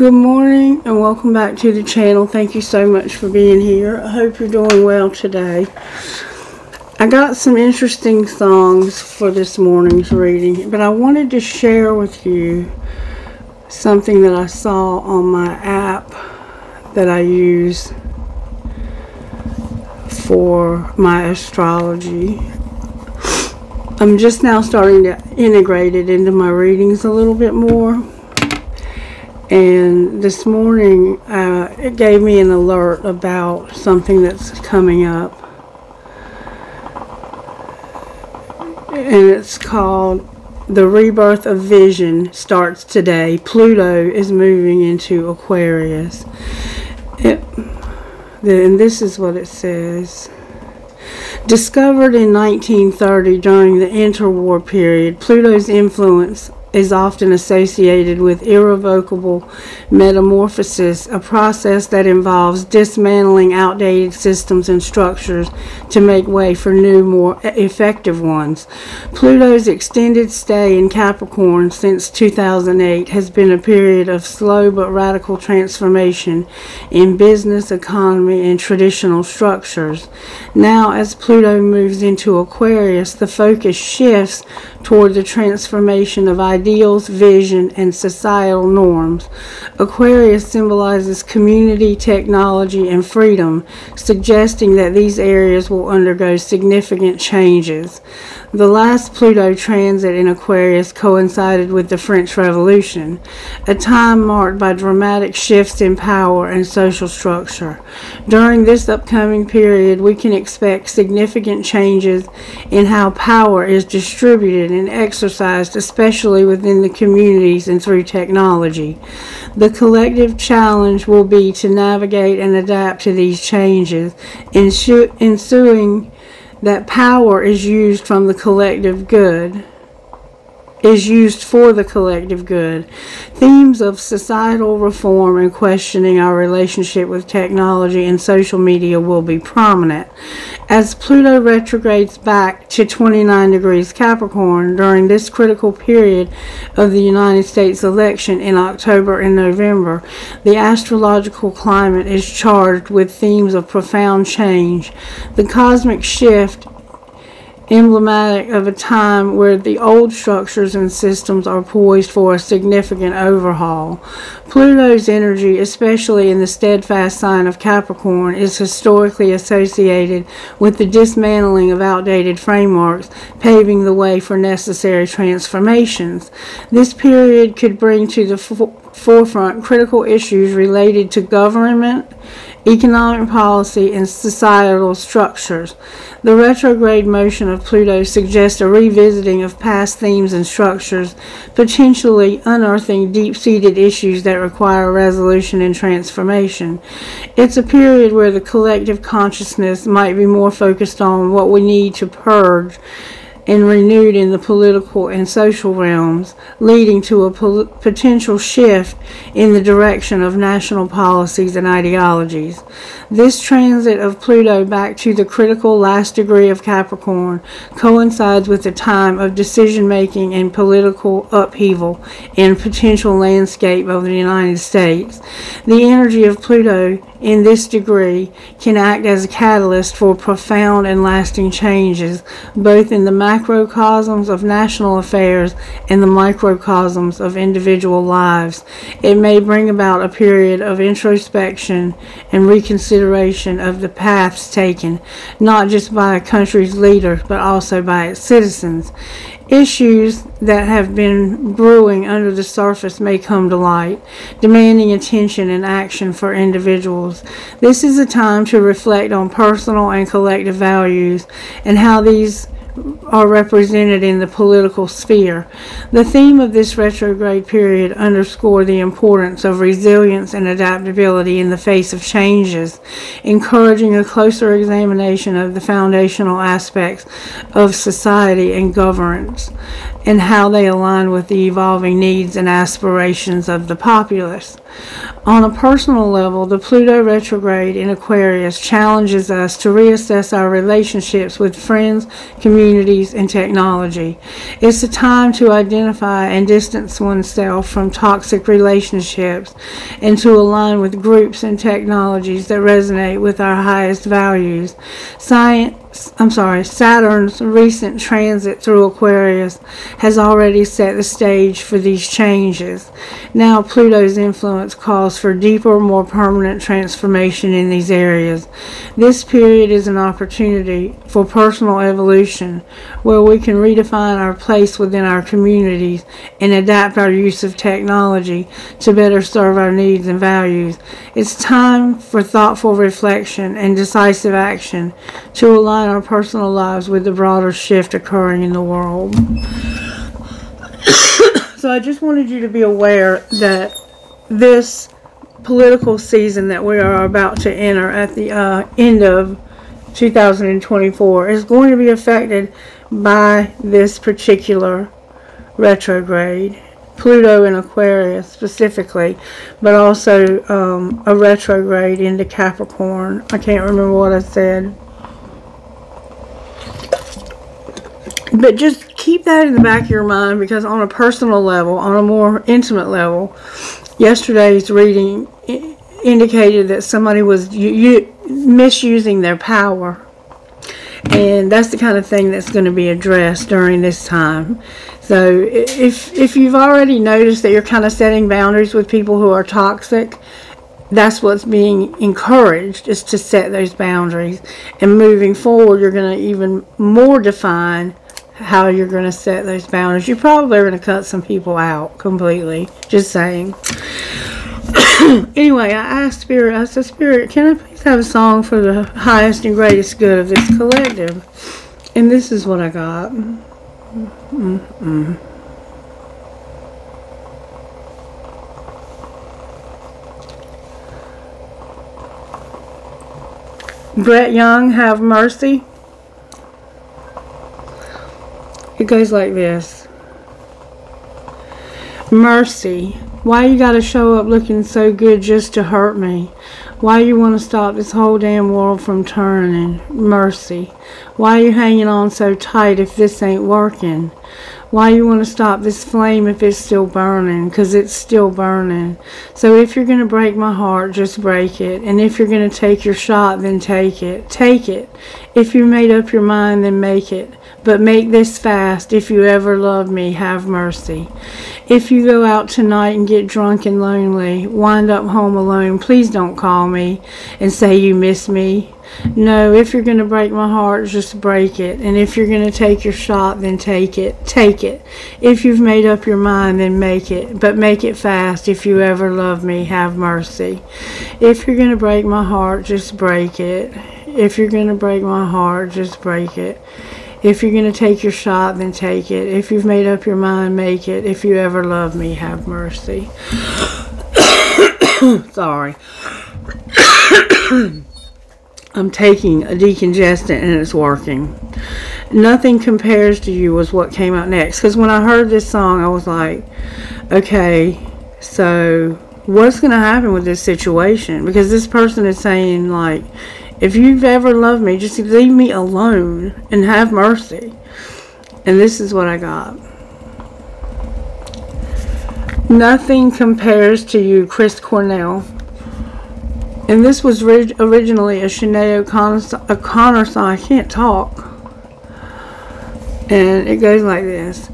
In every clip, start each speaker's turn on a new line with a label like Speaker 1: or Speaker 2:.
Speaker 1: Good morning and welcome back to the channel. Thank you so much for being here. I hope you're doing well today. I got some interesting songs for this morning's reading, but I wanted to share with you something that I saw on my app that I use for my astrology. I'm just now starting to integrate it into my readings a little bit more. And this morning, it gave me an alert about something that's coming up. And it's called The Rebirth of Vision Starts Today. Pluto is moving into Aquarius. And this is what it says. Discovered in 1930 during the interwar period, Pluto's influence is often associated with irrevocable metamorphosis, a process that involves dismantling outdated systems and structures to make way for new, more effective ones. Pluto's extended stay in Capricorn since 2008 has been a period of slow but radical transformation in business, economy, and traditional structures. Now, as Pluto moves into Aquarius, the focus shifts toward the transformation of ideals, vision, and societal norms. Aquarius symbolizes community, technology, and freedom, suggesting that these areas will undergo significant changes. The last Pluto transit in Aquarius coincided with the French Revolution, a time marked by dramatic shifts in power and social structure. During this upcoming period, we can expect significant changes in how power is distributed and exercised, especially within the communities and through technology. The collective challenge will be to navigate and adapt to these changes, ensuring that power is used for the collective good. Themes of societal reform and questioning our relationship with technology and social media will be prominent. As Pluto retrogrades back to 29 degrees Capricorn during this critical period of the United States election in October and November, the astrological climate is charged with themes of profound change. The cosmic shift, emblematic of a time where the old structures and systems are poised for a significant overhaul. Pluto's energy, especially in the steadfast sign of Capricorn, is historically associated with the dismantling of outdated frameworks, paving the way for necessary transformations. This period could bring to the forefront critical issues related to government, economic policy, and societal structures. The retrograde motion of Pluto suggests a revisiting of past themes and structures, potentially unearthing deep-seated issues that require resolution and transformation. It's a period where the collective consciousness might be more focused on what we need to purge and renewed in the political and social realms, leading to a potential shift in the direction of national policies and ideologies. This transit of Pluto back to the critical last degree of Capricorn coincides with a time of decision-making and political upheaval in potential landscape of the United States. The energy of Pluto in this degree can act as a catalyst for profound and lasting changes, both in the macrocosms of national affairs and the microcosms of individual lives. It may bring about a period of introspection and reconsideration of the paths taken, not just by a country's leaders, but also by its citizens. Issues that have been brewing under the surface may come to light, demanding attention and action for individuals. This is a time to reflect on personal and collective values and how these are represented in the political sphere. The theme of this retrograde period underscores the importance of resilience and adaptability in the face of changes, encouraging a closer examination of the foundational aspects of society and governance and how they align with the evolving needs and aspirations of the populace. On a personal level, the Pluto retrograde in Aquarius challenges us to reassess our relationships with friends, community, communities, and technology. It's a time to identify and distance oneself from toxic relationships and to align with groups and technologies that resonate with our highest values. Saturn's recent transit through Aquarius has already set the stage for these changes. Now Pluto's influence calls for deeper, more permanent transformation in these areas. This period is an opportunity for personal evolution, where we can redefine our place within our communities and adapt our use of technology to better serve our needs and values. It's time for thoughtful reflection and decisive action to align our personal lives with the broader shift occurring in the world. So I just wanted you to be aware that this political season that we are about to enter at the end of 2024 is going to be affected by this particular retrograde. Pluto in Aquarius specifically, but also a retrograde into Capricorn. I can't remember what I said. But just keep that in the back of your mind, because on a personal level, on a more intimate level, yesterday's reading indicated that somebody was misusing their power. And that's the kind of thing that's going to be addressed during this time. So if you've already noticed that you're kind of setting boundaries with people who are toxic, that's what's being encouraged, is to set those boundaries. And moving forward, you're going to even more define how you're going to set those boundaries. You probably are going to cut some people out completely. Just saying. Anyway, I asked Spirit, I said, Spirit, can I please have a song for the highest and greatest good of this collective? And this is what I got. Brett Young, Have Mercy. It goes like this. Mercy. Why you gotta show up looking so good just to hurt me? Why you want to stop this whole damn world from turning? Mercy. Why you hanging on so tight if this ain't working? Why you want to stop this flame if it's still burning? 'Cause it's still burning. So if you're going to break my heart, just break it. And if you're going to take your shot, then take it. Take it. If you made up your mind, then make it. But make this fast. If you ever love me, have mercy. If you go out tonight and get drunk and lonely, wind up home alone, please don't call me and say you miss me. No, if you're going to break my heart, just break it. And if you're going to take your shot, then take it. Take it. If you've made up your mind, then make it. But make it fast. If you ever love me, have mercy. If you're going to break my heart, just break it. If you're going to break my heart, just break it. If you're going to take your shot, then take it. If you've made up your mind, make it. If you ever love me, have mercy. Sorry. I'm taking a decongestant and it's working. Nothing Compares to You was what came out next. Because when I heard this song, I was like, okay, so what's going to happen with this situation? Because this person is saying, like, if you've ever loved me, just leave me alone and have mercy. And this is what I got. Nothing Compares to You, Chris Cornell. And this was originally a Sinead O'Connor song. I can't talk. And it goes like this.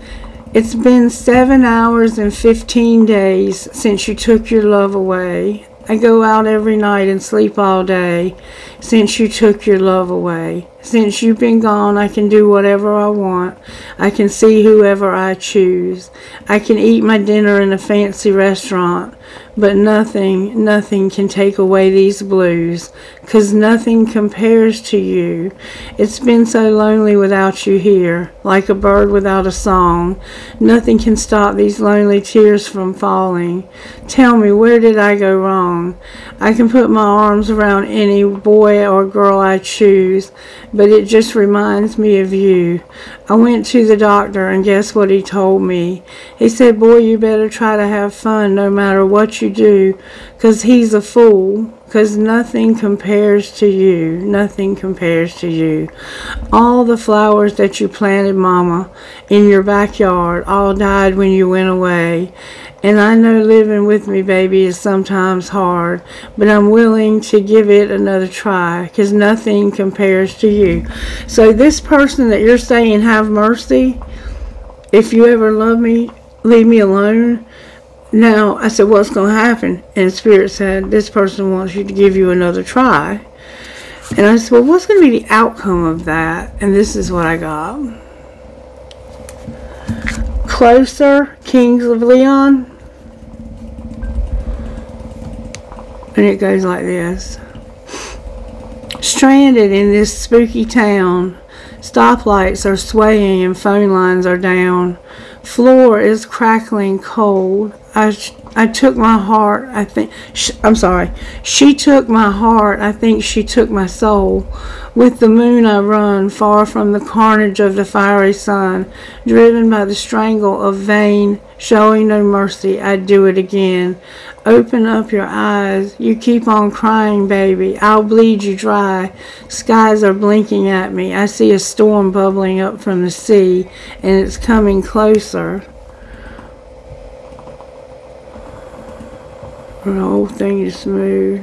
Speaker 1: It's been 7 hours and 15 days since you took your love away. I go out every night and sleep all day since you took your love away. Since you've been gone, I can do whatever I want. I can see whoever I choose. I can eat my dinner in a fancy restaurant. But nothing can take away these blues, 'cause nothing compares to you. It's been so lonely without you here, like a bird without a song. Nothing can stop these lonely tears from falling. Tell me, where did I go wrong? I can put my arms around any boy or girl I choose, but it just reminds me of you. I went to the doctor, and guess what he told me? He said, boy, you better try to have fun no matter what what you do, 'cause he's a fool. 'Cause nothing compares to you. Nothing compares to you. All the flowers that you planted, Mama, in your backyard all died when you went away. And I know living with me, baby, is sometimes hard, but I'm willing to give it another try, 'cause nothing compares to you. So this person that you're saying, have mercy, if you ever love me, leave me alone. Now, I said, what's going to happen? And Spirit said, this person wants you to give you another try. And I said, well, what's going to be the outcome of that? And this is what I got. Closer, Kings of Leon. And it goes like this. Stranded in this spooky town. Stoplights are swaying and phone lines are down. Floor is crackling cold. I took my heart. She took my heart. I think she took my soul. With the moon I run, far from the carnage of the fiery sun. Driven by the strangle of vain, showing no mercy, I'd do it again. Open up your eyes. You keep on crying, baby. I'll bleed you dry. Skies are blinking at me. I see a storm bubbling up from the sea, and it's coming closer. The whole thing is smooth.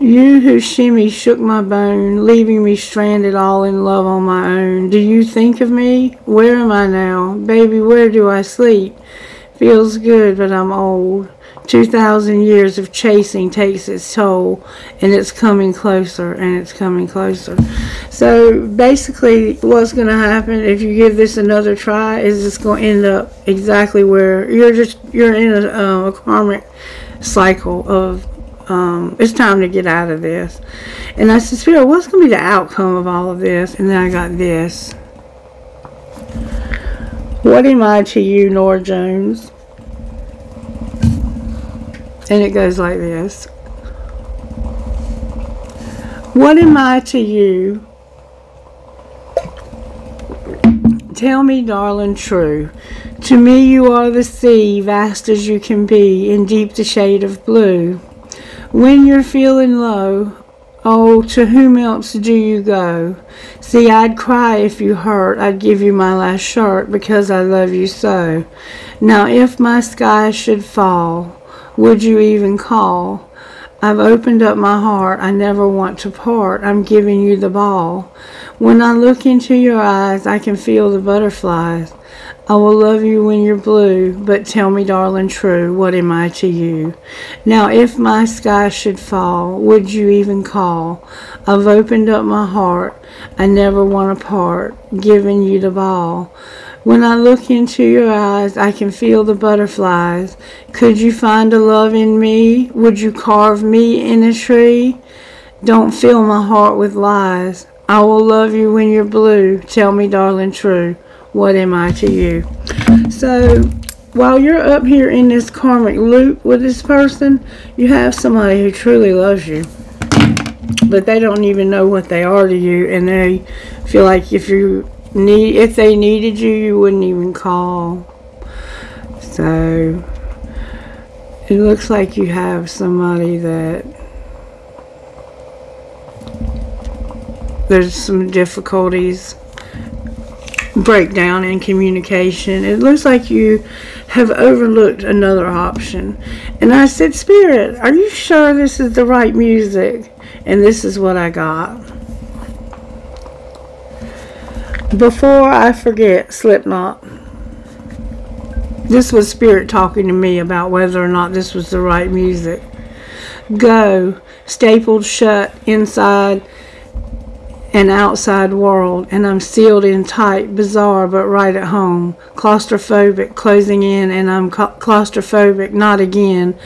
Speaker 1: You who shimmy shook my bone, leaving me stranded all in love on my own. Do you think of me? Where am I now? Baby, where do I sleep? Feels good, but I'm old. 2,000 years of chasing takes its toll, and it's coming closer, and it's coming closer. So basically what's going to happen if you give this another try is it's going to end up exactly where you're in a karmic cycle of it's time to get out of this. And I said, Spirit, what's going to be the outcome of all of this? And then I got this. What am I to you, Nora Jones? And it goes like this. What am I to you? Tell me, darling, true. To me you are the sea, vast as you can be, in deep the shade of blue. When you're feeling low, oh, to whom else do you go? See, I'd cry if you hurt, I'd give you my last shirt, because I love you so. Now if my sky should fall, would you even call? I've opened up my heart, I never want to part, I'm giving you the ball. When I look into your eyes, I can feel the butterflies. I will love you when you're blue, but tell me, darling, true, what am I to you? Now if my sky should fall, would you even call? I've opened up my heart, I never want to part, giving you the ball. When I look into your eyes, I can feel the butterflies. Could you find a love in me? Would you carve me in a tree? Don't fill my heart with lies. I will love you when you're blue. Tell me, darling, true. What am I to you? So, while you're up here in this karmic loop with this person, you have somebody who truly loves you. But they don't even know what they are to you. And they feel like if they needed you, you wouldn't even call. So it looks like you have somebody that there's some difficulties, breakdown in communication. It looks like you have overlooked another option. And I said, Spirit, are you sure this is the right music? And this is what I got. Before I forget, Slipknot. This was Spirit talking to me about whether or not this was the right music. Go, stapled shut inside an outside world, and I'm sealed in tight, bizarre, but right at home. Claustrophobic, closing in, and I'm claustrophobic, not again.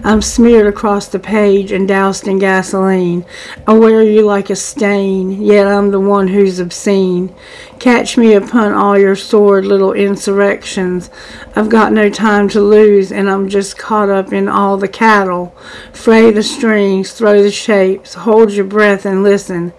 Speaker 1: I'm smeared across the page and doused in gasoline. I wear you like a stain, yet I'm the one who's obscene. Catch me upon all your sordid little insurrections. I've got no time to lose, and I'm just caught up in all the cattle. Fray the strings, throw the shapes, hold your breath and listen.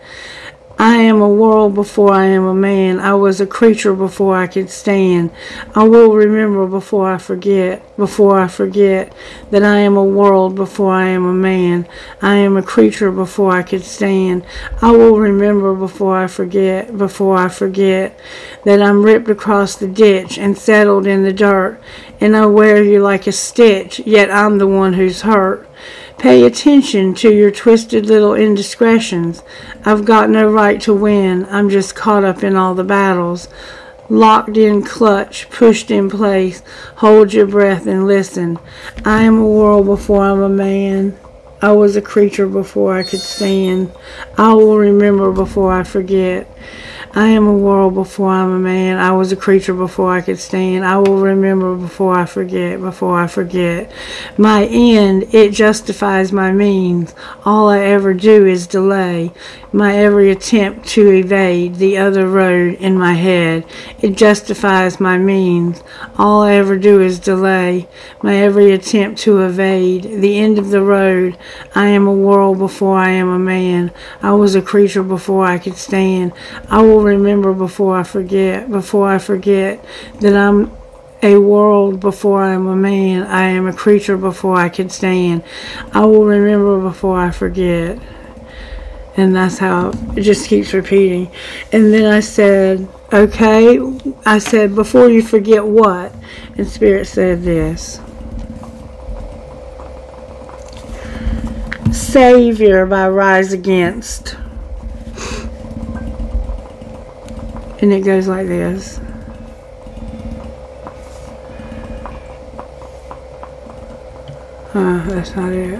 Speaker 1: I am a world before I am a man. I was a creature before I could stand. I will remember before I forget that I am a world before I am a man. I am a creature before I could stand. I will remember before I forget that I'm ripped across the ditch and settled in the dirt, and I wear you like a stitch, yet I'm the one who's hurt. Pay attention to your twisted little indiscretions. I've got no right to win. I'm just caught up in all the battles. Locked in clutch, pushed in place. Hold your breath and listen. I am a world before I'm a man. I was a creature before I could stand. I will remember before I forget. I am a world before I'm a man. I was a creature before I could stand. I will remember before I forget. My end, it justifies my means. All I ever do is delay. My every attempt to evade the other road in my head, it justifies my means. All I ever do is delay. My every attempt to evade the end of the road. I am a world before I am a man. I was a creature before I could stand. I will remember before I forget that I'm a world before I am a man. I am a creature before I could stand. I will remember before I forget. And that's how it just keeps repeating. And then I said, okay. I said, before you forget what? And Spirit said this. Savior by Rise Against. And it goes like this. That's not it.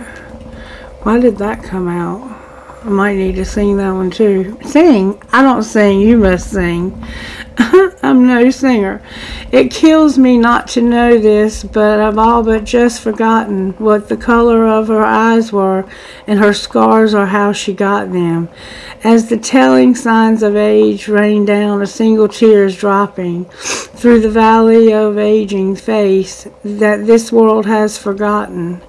Speaker 1: Why did that come out? I might need to sing that one too. Sing? I don't sing. You must sing. I'm no singer. It kills me not to know this, but I've all but just forgotten what the color of her eyes were, and her scars are how she got them. As the telling signs of age rain down, a single tear is dropping through the valley of aging face that this world has forgotten.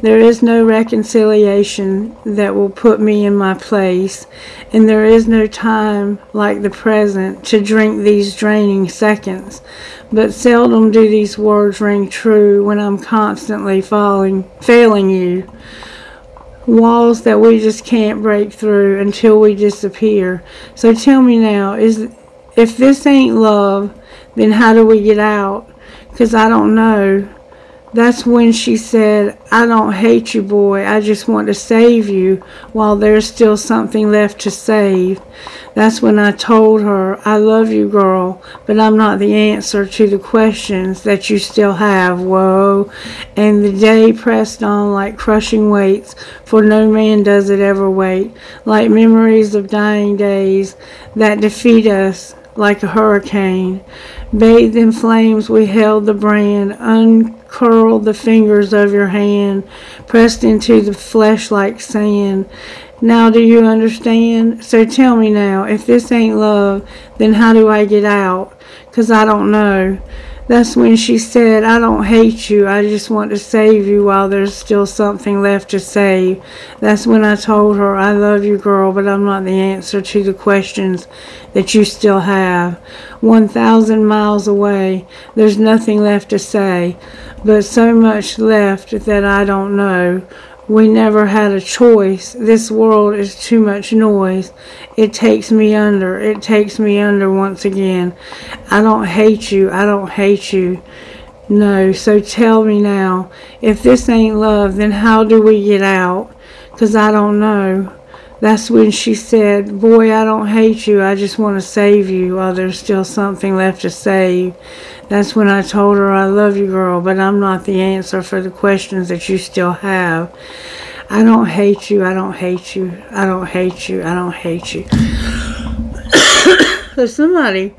Speaker 1: There is no reconciliation that will put me in my place, and there is no time like the present to drink these draining seconds. But seldom do these words ring true when I'm constantly failing you. Walls that we just can't break through until we disappear. So tell me now, if this ain't love, then how do we get out? 'Cause I don't know. That's when she said, I don't hate you, boy. I just want to save you while there's still something left to save. That's when I told her, I love you, girl, but I'm not the answer to the questions that you still have. Whoa. And the day pressed on like crushing weights, for no man does it ever wait, like memories of dying days that defeat us like a hurricane. Bathed in flames we held the brand, uncurled the fingers of your hand, pressed into the flesh like sand. Now do you understand? So tell me now, if this ain't love, then how do I get out? 'Cause I don't know. That's when she said, I don't hate you, I just want to save you while there's still something left to save. That's when I told her, I love you, girl, but I'm not the answer to the questions that you still have. 1,000 miles away, there's nothing left to say, but so much left that I don't know. We never had a choice. This world is too much noise. It takes me under once again. I don't hate you. I don't hate you. No, so tell me now, if this ain't love, then how do we get out? 'Cause I don't know. That's when she said, boy, I don't hate you. I just want to save you while there's still something left to save. That's when I told her, I love you, girl, but I'm not the answer for the questions that you still have. I don't hate you. I don't hate you. I don't hate you. I don't hate you. So somebody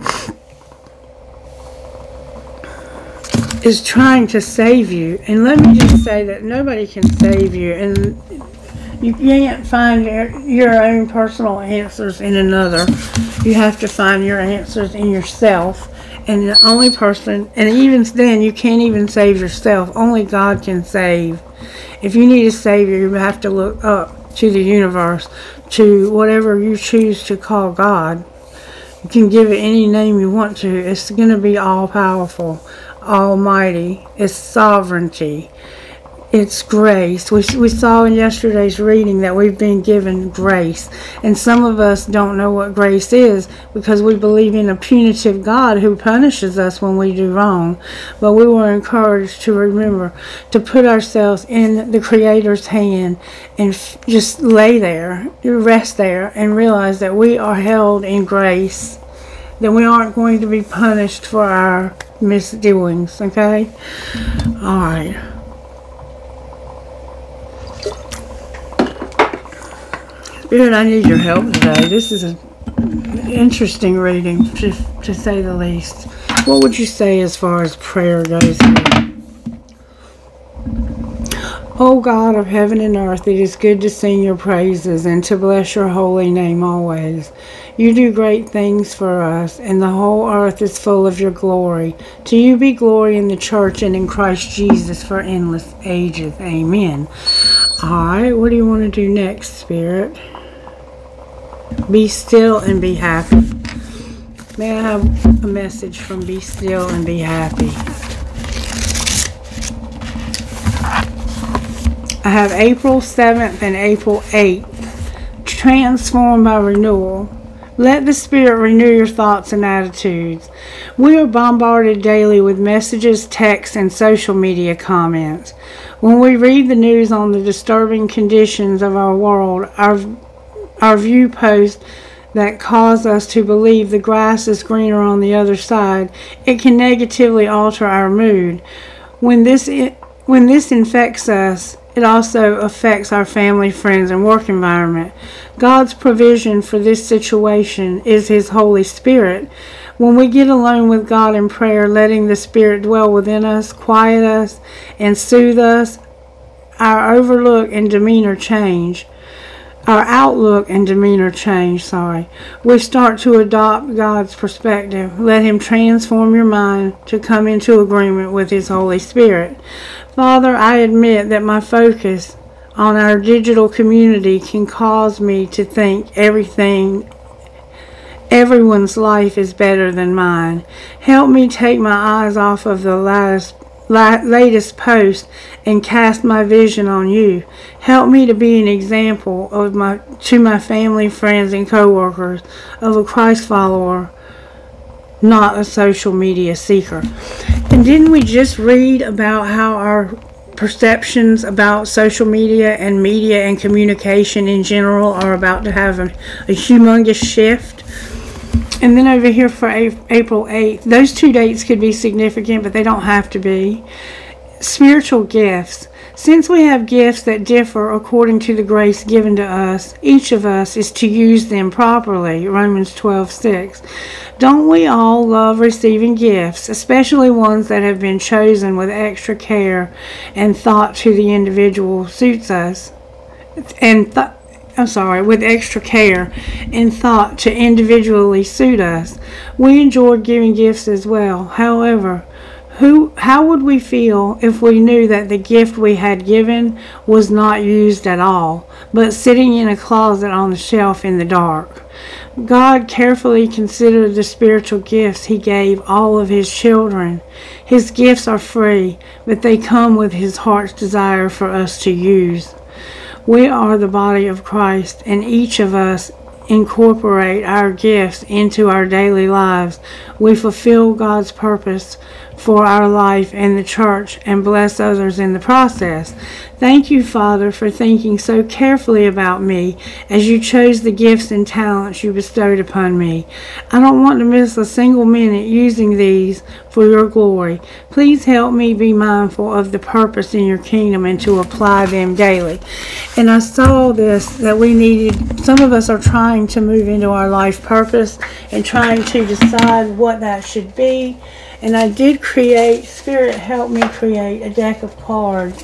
Speaker 1: is trying to save you. And let me just say that nobody can save you. And you can't find your own personal answers in another. You have to find your answers in yourself. And the only person, and even then, you can't even save yourself. Only God can save. If you need a Savior, you have to look up to the universe, to whatever you choose to call God. You can give it any name you want to. It's going to be all-powerful, almighty. It's sovereignty. It's grace. We saw in yesterday's reading that we've been given grace. And some of us don't know what grace is because we believe in a punitive God who punishes us when we do wrong. But we were encouraged to remember to put ourselves in the Creator's hand and just lay there, rest there, and realize that we are held in grace, that we aren't going to be punished for our misdoings, okay? All right. Spirit, I need your help today. This is an interesting reading, to say the least. What would you say as far as prayer goes here? O God of heaven and earth, it is good to sing your praises and to bless your holy name always. You do great things for us, and the whole earth is full of your glory. To you be glory in the church and in Christ Jesus for endless ages. Amen. Alright, what do you want to do next, Spirit? Be still and be happy. May I have a message from Be Still and Be Happy? I have April 7th and April 8th. Transformed by renewal. Let the Spirit renew your thoughts and attitudes. We are bombarded daily with messages, texts, and social media comments. When we read the news on the disturbing conditions of our world, our view posts that cause us to believe the grass is greener on the other side, it can negatively alter our mood. When this infects us, it also affects our family, friends, and work environment. God's provision for this situation is His Holy Spirit. When we get alone with God in prayer, letting the Spirit dwell within us, quiet us, and soothe us, our outlook and demeanor change. We start to adopt God's perspective. Let Him transform your mind to come into agreement with His Holy Spirit. Father, I admit that my focus on our digital community can cause me to think everyone's life is better than mine. Help me take my eyes off of the latest post and cast my vision on you. Help me to be an example to my family, friends, and co-workers of a Christ follower, not a social media seeker. And didn't we just read about how our perceptions about social media and communication in general are about to have a humongous shift? And then over here for April 8th, those two dates could be significant, but they don't have to be. Spiritual gifts. Since we have gifts that differ according to the grace given to us, each of us is to use them properly. Romans 12:6. Don't we all love receiving gifts, especially ones that have been chosen with extra care and thought to the individual suits us? With extra care and thought to individually suit us. We enjoyed giving gifts as well. However, how would we feel if we knew that the gift we had given was not used at all, but sitting in a closet on the shelf in the dark? God carefully considered the spiritual gifts He gave all of His children. His gifts are free, but they come with His heart's desire for us to use. We are the body of Christ, and each of us incorporate our gifts into our daily lives. We fulfill God's purpose for our life and the church and bless others in the process. Thank you, Father, for thinking so carefully about me as you chose the gifts and talents you bestowed upon me. I don't want to miss a single minute using these for your glory. Please help me be mindful of the purpose in your kingdom and to apply them daily. And I saw this, that we needed, some of us are trying to move into our life purpose and trying to decide what that should be. And I did create, Spirit helped me create a deck of cards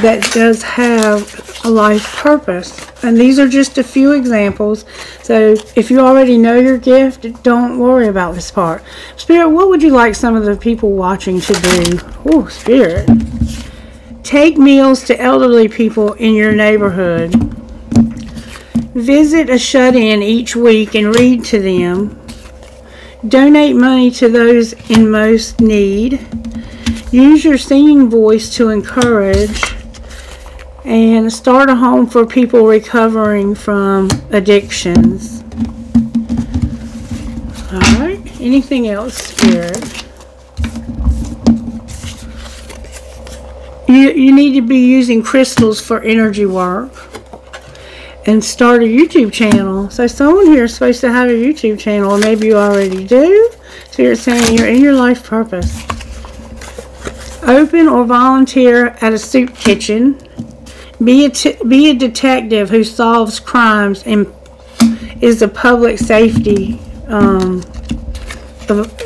Speaker 1: that does have a life purpose. And these are just a few examples. So if you already know your gift, don't worry about this part. Spirit, what would you like some of the people watching to do? Oh, Spirit. Take meals to elderly people in your neighborhood. Visit a shut-in each week and read to them. Donate money to those in most need. Use your singing voice to encourage. And start a home for people recovering from addictions. Alright, anything else, Spirit? You need to be using crystals for energy work. And start a YouTube channel. So someone here is supposed to have a YouTube channel, or maybe you already do. So you're saying you're in your life purpose. Open or volunteer at a soup kitchen. Be a detective who solves crimes and is a public safety,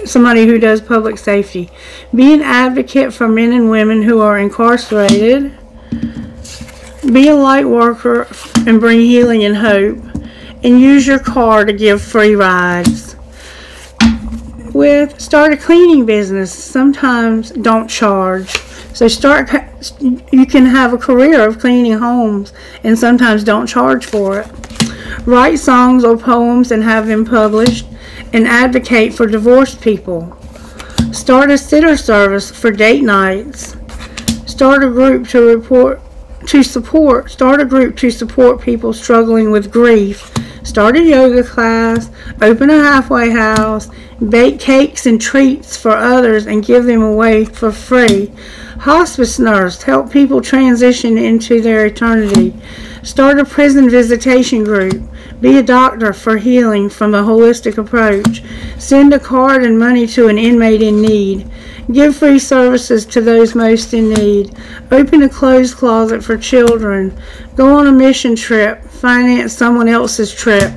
Speaker 1: somebody who does public safety. Be an advocate for men and women who are incarcerated. Be a light worker and bring healing and hope. And use your car to give free rides. Start a cleaning business. Sometimes don't charge. So you can have a career of cleaning homes and sometimes don't charge for it. Write songs or poems and have them published. And advocate for divorced people. Start a sitter service for date nights. Start a group to support people struggling with grief. Start a yoga class. Open a halfway house. Bake cakes and treats for others and give them away for free. Hospice nurse. Help people transition into their eternity. Start a prison visitation group. Be a doctor for healing from a holistic approach. Send a card and money to an inmate in need. Give free services to those most in need. Open a clothes closet for children. Go on a mission trip. Finance someone else's trip.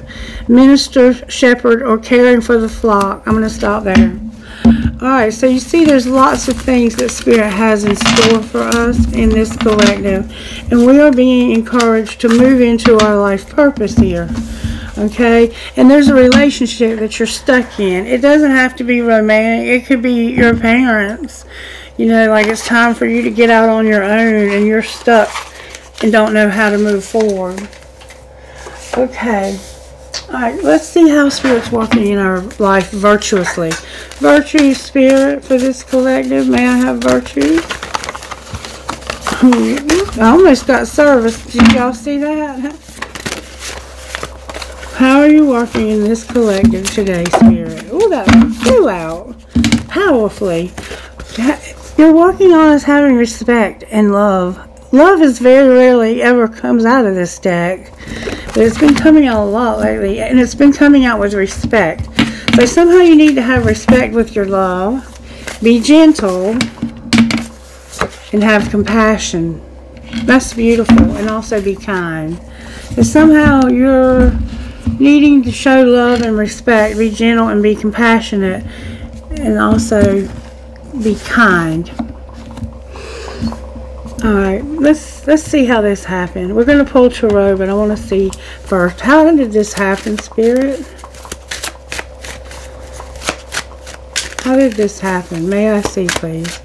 Speaker 1: Minister, shepherd, or caring for the flock. I'm going to stop there. Alright, so you see there's lots of things that Spirit has in store for us in this collective. And we are being encouraged to move into our life purpose here. Okay? And there's a relationship that you're stuck in. It doesn't have to be romantic. It could be your parents. You know, like it's time for you to get out on your own and you're stuck and don't know how to move forward. Okay. Alright, let's see how Spirit's working in our life virtuously. Virtue, Spirit, for this collective. May I have virtue? I almost got service. Did y'all see that? How are you working in this collective today, Spirit? Oh, that flew out powerfully. You're working on us having respect and love. Love is very rarely ever comes out of this deck. But it's been coming out a lot lately. And it's been coming out with respect. So somehow you need to have respect with your love. Be gentle. And have compassion. That's beautiful. And also be kind. But somehow you're needing to show love and respect. Be gentle and be compassionate. And also be kind. Alright, let's see how this happened. We're going to pull Tarot, but I want to see first. How did this happen, Spirit? How did this happen? May I see, please?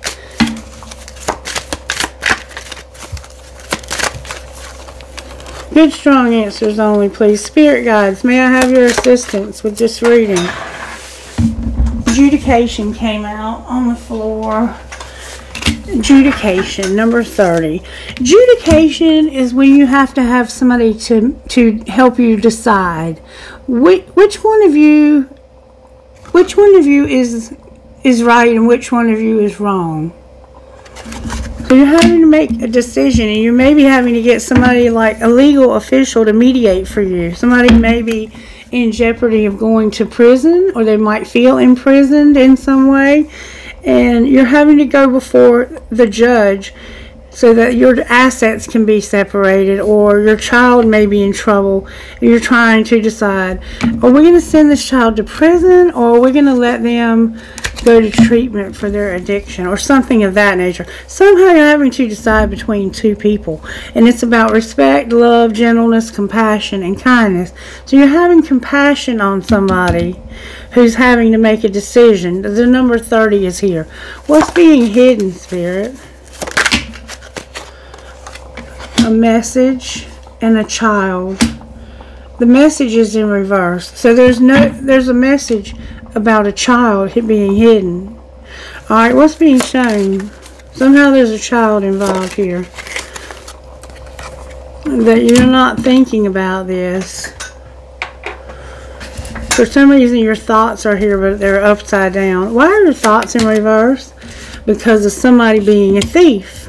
Speaker 1: Good, strong answers only, please. Spirit guides, may I have your assistance with this reading? Adjudication came out on the floor. Adjudication, number 30. Adjudication is when you have to have somebody to help you decide which one of you is right and which one of you is wrong. So you're having to make a decision, and you may be having to get somebody like a legal official to mediate for you. Somebody may be in jeopardy of going to prison, or they might feel imprisoned in some way. And you're having to go before the judge so that your assets can be separated, or your child may be in trouble. And you're trying to decide, are we going to send this child to prison, or are we going to let them go to treatment for their addiction, or something of that nature? Somehow you're having to decide between two people. And it's about respect, love, gentleness, compassion, and kindness. So you're having compassion on somebody who's having to make a decision. The number 30 is here. What's being hidden, Spirit? A message and a child. The message is in reverse. So there's a message about a child being hidden. Alright, what's being shown? Somehow there's a child involved here. That you're not thinking about this. For some reason your thoughts are here, but they're upside down. Why are your thoughts in reverse? Because of somebody being a thief.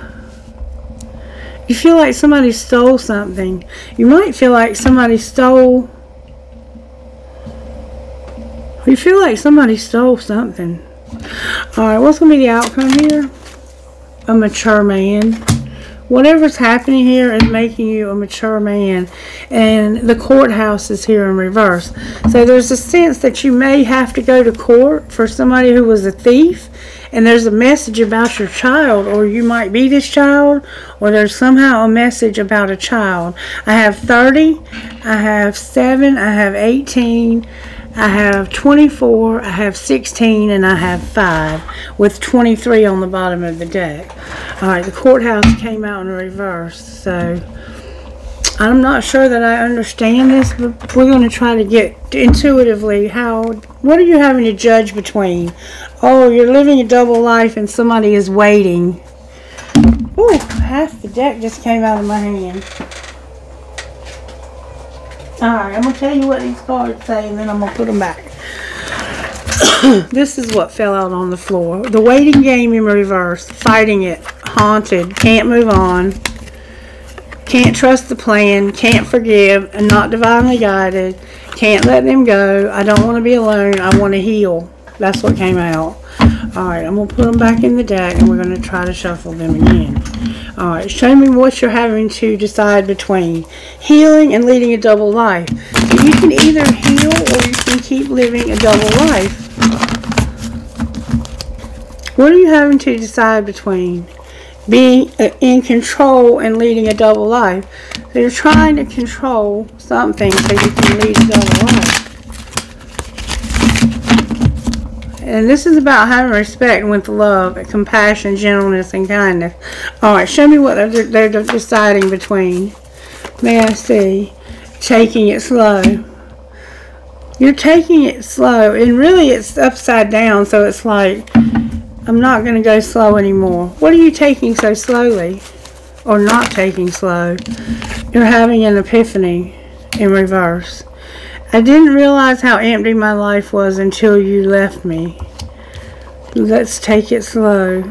Speaker 1: You feel like somebody stole something. You might feel like somebody stole... You feel like somebody stole something. Alright, what's going to be the outcome here? A mature man. Whatever's happening here is making you a mature man. And the courthouse is here in reverse. So there's a sense that you may have to go to court for somebody who was a thief. And there's a message about your child, or you might be this child, or there's somehow a message about a child. I have 30, I have 7, I have 18, I have 24, I have 16, and I have 5, with 23 on the bottom of the deck. Alright, the courthouse came out in reverse, so I'm not sure that I understand this, but we're going to try to get intuitively what are you having to judge between? Oh, you're living a double life and somebody is waiting. Ooh, half the deck just came out of my hand. Alright, I'm going to tell you what these cards say and then I'm going to put them back. This is what fell out on the floor. The waiting game in reverse. Fighting it. Haunted. Can't move on. Can't trust the plan. Can't forgive. And not divinely guided. Can't let them go. I don't want to be alone. I want to heal. That's what came out. Alright, I'm going to put them back in the deck and we're going to try to shuffle them again. Alright, show me what you're having to decide between healing and leading a double life. You can either heal or you can keep living a double life. What are you having to decide between? Being in control and leading a double life. So you're trying to control something so you can lead a double life. And this is about having respect with love, compassion, gentleness, and kindness. Alright, show me what they're deciding between. May I see? Taking it slow. You're taking it slow. And really it's upside down, so it's like, I'm not going to go slow anymore. What are you taking so slowly? Or not taking slow? You're having an epiphany in reverse. I didn't realize how empty my life was until you left me. Let's take it slow.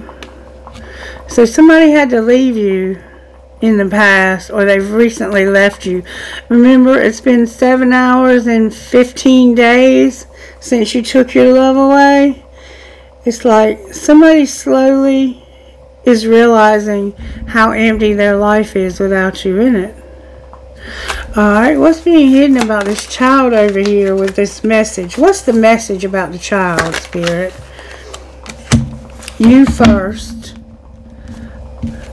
Speaker 1: So somebody had to leave you in the past, or they've recently left you. Remember, it's been 7 hours and 15 days since you took your love away. It's like somebody slowly is realizing how empty their life is without you in it. Alright, what's being hidden about this child over here with this message? What's the message about the child, Spirit? You first.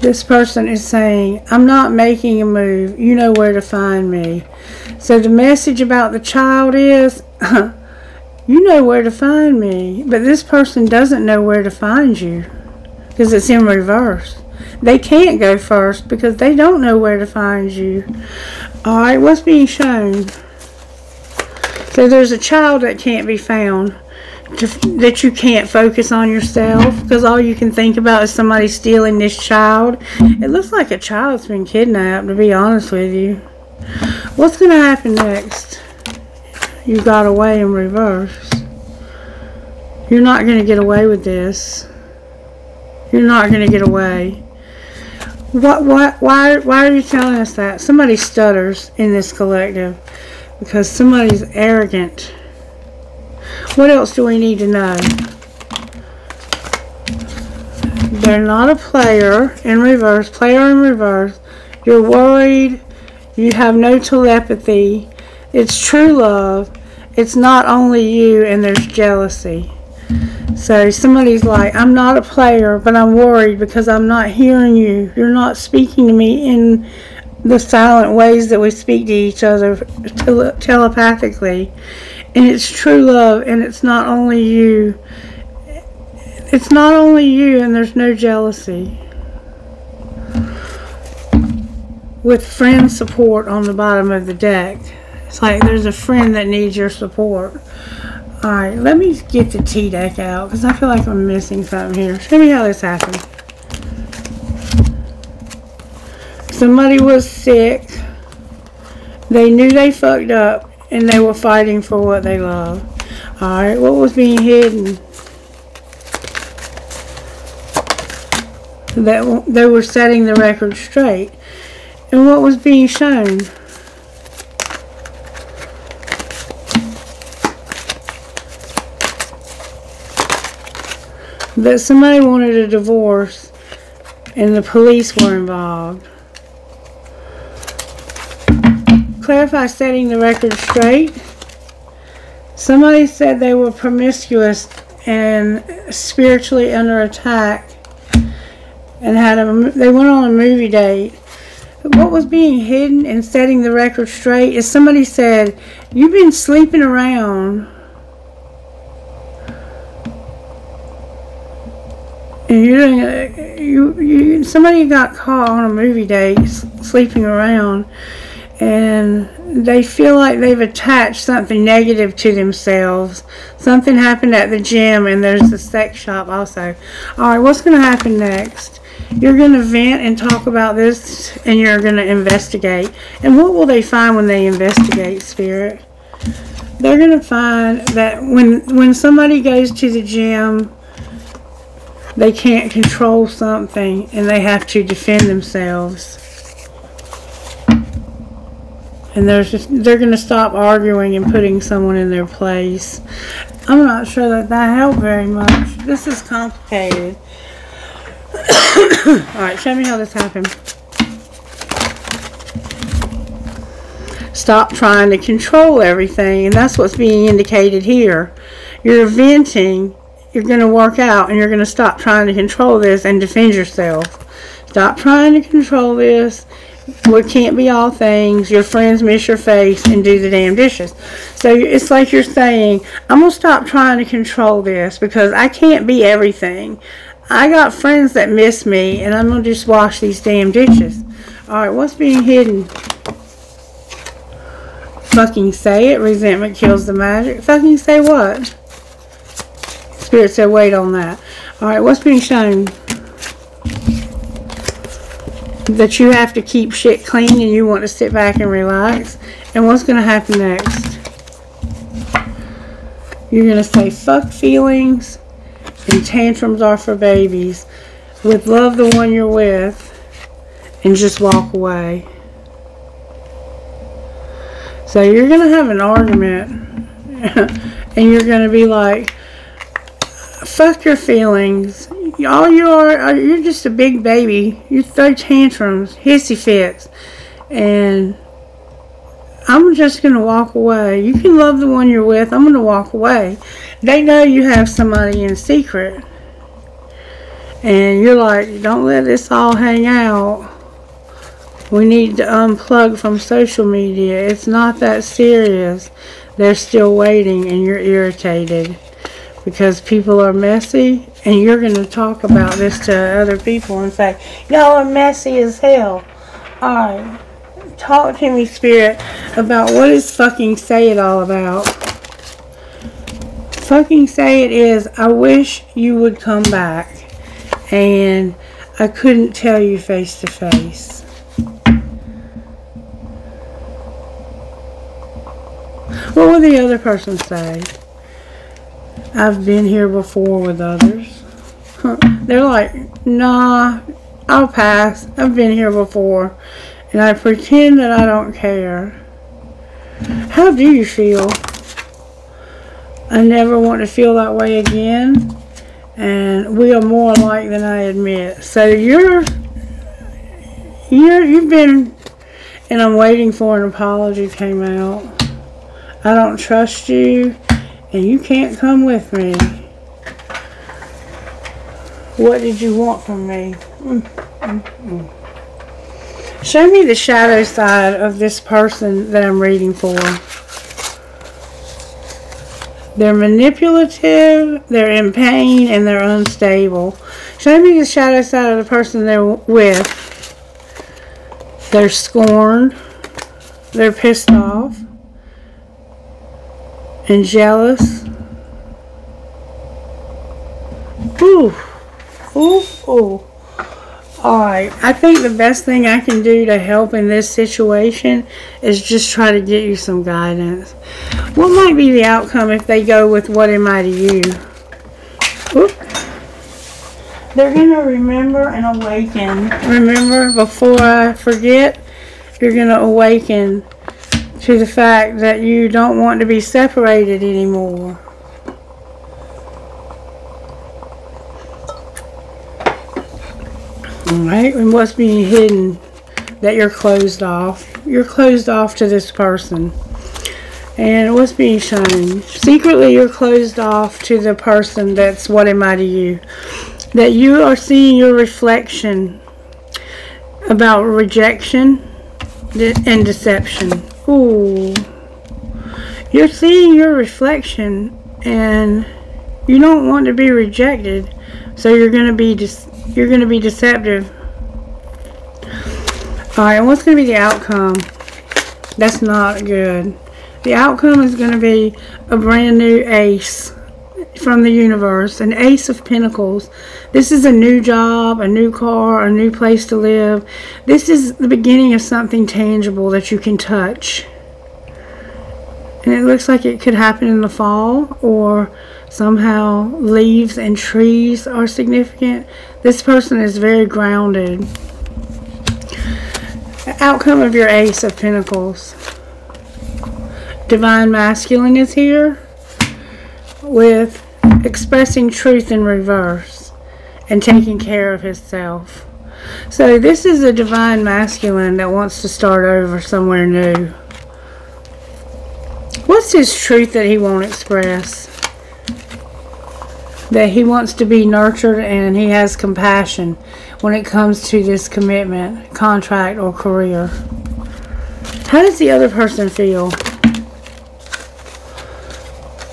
Speaker 1: This person is saying, I'm not making a move. You know where to find me. So the message about the child is, you know where to find me. But this person doesn't know where to find you because it's in reverse. They can't go first because they don't know where to find you. Alright, what's being shown? So there's a child that can't be found. That you can't focus on yourself because all you can think about is somebody stealing this child. It looks like a child's been kidnapped, to be honest with you. What's going to happen next? You got away in reverse. You're not going to get away with this. You're not going to get away. Why are you telling us that? Somebody stutters in this collective because somebody's arrogant. What else do we need to know? They're not a player in reverse. Player in reverse. You're worried. You have no telepathy. It's true love. It's not only you, and there's jealousy. So somebody's like, I'm not a player, but I'm worried because I'm not hearing you. You're not speaking to me in the silent ways that we speak to each other telepathically. And it's true love, and it's not only you. It's not only you, and there's no jealousy. With friend support on the bottom of the deck. It's like there's a friend that needs your support. Alright, let me get the T deck out because I feel like I'm missing something here. Show me how this happened. Somebody was sick. They knew they fucked up and they were fighting for what they love. Alright, what was being hidden? That they were setting the record straight. And what was being shown? That somebody wanted a divorce and the police were involved. Clarify setting the record straight. Somebody said they were promiscuous and spiritually under attack and they went on a movie date. What was being hidden and setting the record straight is somebody said, you've been sleeping around and somebody got caught on a movie date sleeping around, and they feel like they've attached something negative to themselves. Something happened at the gym, and there's the sex shop also. Alright, what's going to happen next? You're going to vent and talk about this, and you're going to investigate. And what will they find when they investigate, Spirit? They're going to find that when somebody goes to the gym, they can't control something and they have to defend themselves. And they're going to stop arguing and putting someone in their place. I'm not sure that helped very much. This is complicated. Alright, show me how this happened. Stop trying to control everything, and that's what's being indicated here. You're venting. You're going to work out and you're going to stop trying to control this and defend yourself. Stop trying to control this. We can't be all things. Your friends miss your face and do the damn dishes. So it's like you're saying, I'm going to stop trying to control this because I can't be everything. I got friends that miss me and I'm going to just wash these damn dishes. Alright, what's being hidden? Fucking say it. Resentment kills the magic. Fucking say what? Spirit said wait on that. Alright, what's being shown? That you have to keep shit clean and you want to sit back and relax. And what's going to happen next? You're going to say fuck feelings and tantrums are for babies. With love the one you're with and just walk away. So you're going to have an argument and you're going to be like, fuck your feelings. All you are, you're just a big baby. You throw tantrums, hissy fits, and I'm just going to walk away. You can love the one you're with. I'm going to walk away. They know you have somebody in secret, and you're like, don't let this all hang out. We need to unplug from social media. It's not that serious. They're still waiting, and you're irritated. Because people are messy, and you're going to talk about this to other people and say, y'all are messy as hell. Alright, talk to me, Spirit, about what is fucking say it all about. Fucking say it is, I wish you would come back, and I couldn't tell you face to face. What would the other person say? I've been here before with others. They're like, nah, I'll pass. I've been here before. And I pretend that I don't care. How do you feel? I never want to feel that way again. And we are more alike than I admit. So you've been, and I'm waiting for an apology came out. I don't trust you. And you can't come with me. What did you want from me? Show me the shadow side of this person that I'm reading for. They're manipulative, they're in pain, and they're unstable. Show me the shadow side of the person they're with. They're scorned. They're pissed off. and jealous. Ooh. Ooh. Ooh. Alright, I think the best thing I can do to help in this situation is just try to get you some guidance. What might be the outcome if they go with what am I to you? Oop. They're going to remember and awaken. Remember, before I forget, you're going to awaken to the fact that you don't want to be separated anymore. Alright, and what's being hidden? That you're closed off. You're closed off to this person. And what's being shown? Secretly, you're closed off to the person that's what am I to you. That you are seeing your reflection about rejection and deception. Ooh. You're seeing your reflection and you don't want to be rejected. So you're going to be deceptive. Alright, and what's going to be the outcome? That's not good. The outcome is going to be a brand new ace from the universe. An ace of pentacles. This is a new job, a new car, a new place to live. This is the beginning of something tangible that you can touch. And it looks like it could happen in the fall, or somehow leaves and trees are significant. This person is very grounded. The outcome of your ace of pentacles. Divine masculine is here with expressing truth in reverse and taking care of himself. So this is a divine masculine that wants to start over somewhere new. What's his truth that he won't express? That he wants to be nurtured and he has compassion when it comes to this commitment, contract, or career. How does the other person feel?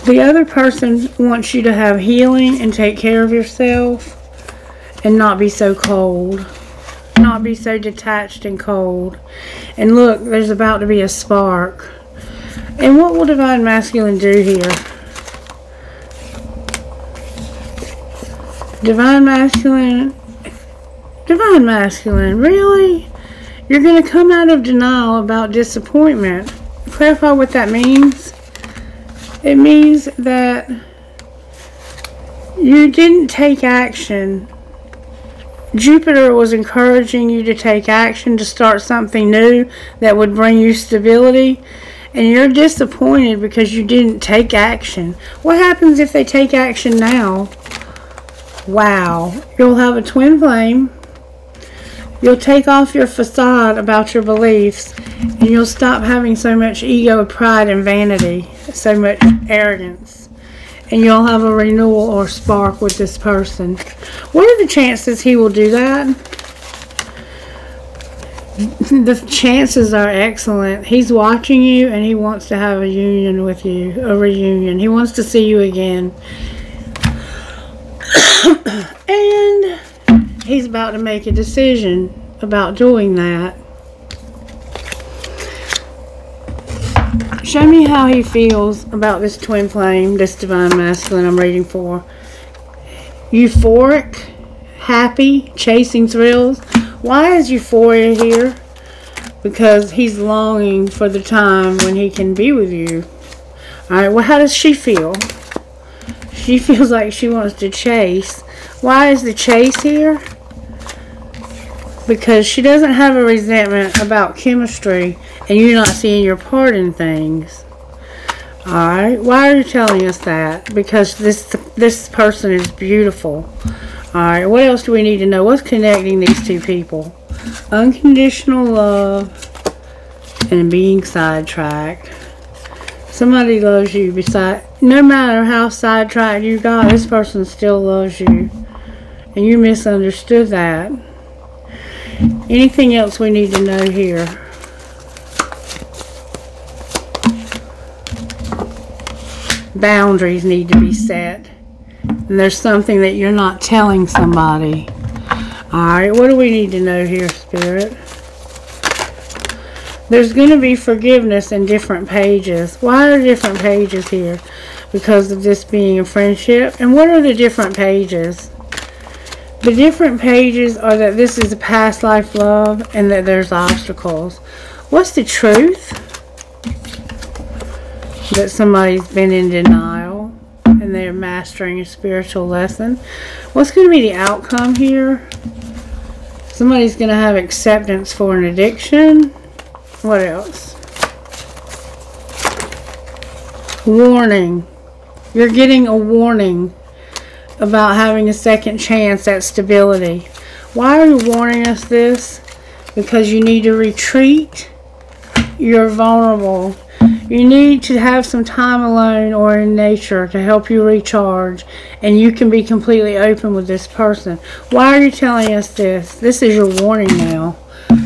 Speaker 1: The other person wants you to have healing and take care of yourself and not be so cold. Not be so detached and cold. And look, there's about to be a spark. And what will Divine Masculine do here? Divine Masculine, really? You're going to come out of denial about disappointment. Clarify what that means. It means that you didn't take action. Jupiter was encouraging you to take action, to start something new that would bring you stability. And you're disappointed because you didn't take action. What happens if they take action now? Wow. You'll have a twin flame. You'll take off your facade about your beliefs. And you'll stop having so much ego, pride, and vanity. So much arrogance. And you'll have a renewal or spark with this person. What are the chances he will do that? The chances are excellent. He's watching you and he wants to have a union with you. A reunion. He wants to see you again. And he's about to make a decision about doing that. Show me how he feels about this twin flame, this divine masculine I'm reading for. Euphoric, happy, chasing thrills. Why is euphoria here? Because he's longing for the time when he can be with you. Alright, well, how does she feel? She feels like she wants to chase. Why is the chase here? Because she doesn't have a resentment about chemistry and you're not seeing your part in things. Alright, why are you telling us that? Because this person is beautiful. Alright, what else do we need to know? What's connecting these two people? Unconditional love and being sidetracked. Somebody loves you beside, no matter how sidetracked you got, this person still loves you. And you misunderstood that. Anything else we need to know here? Boundaries need to be set. And there's something that you're not telling somebody. Alright, what do we need to know here, Spirit? There's going to be forgiveness in different pages. Why are different pages here? Because of this being a friendship. And what are the different pages? The different pages are that this is a past life love and that there's obstacles. What's the truth? That somebody's been in denial and they're mastering a spiritual lesson. What's going to be the outcome here? Somebody's going to have acceptance for an addiction. What else? Warning. You're getting a warning about having a second chance at stability. Why are you warning us this? Because you need to retreat. You're vulnerable. You need to have some time alone or in nature to help you recharge, and you can be completely open with this person. Why are you telling us this? This is your warning now.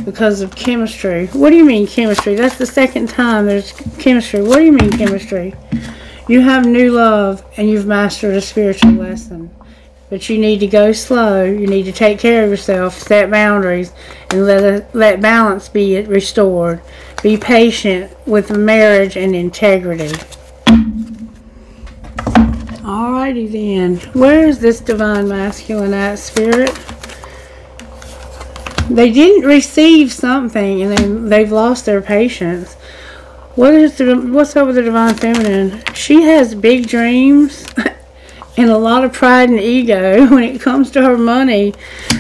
Speaker 1: Because of chemistry. What do you mean chemistry? That's the second time there's chemistry. What do you mean chemistry? You have new love and you've mastered a spiritual lesson. But you need to go slow. You need to take care of yourself, set boundaries, and let balance be restored. Be patient with marriage and integrity. Alrighty then. Where is this divine masculine at, spirit? They didn't receive something and then they've lost their patience. What's up with the divine feminine? She has big dreams and a lot of pride and ego when it comes to her money.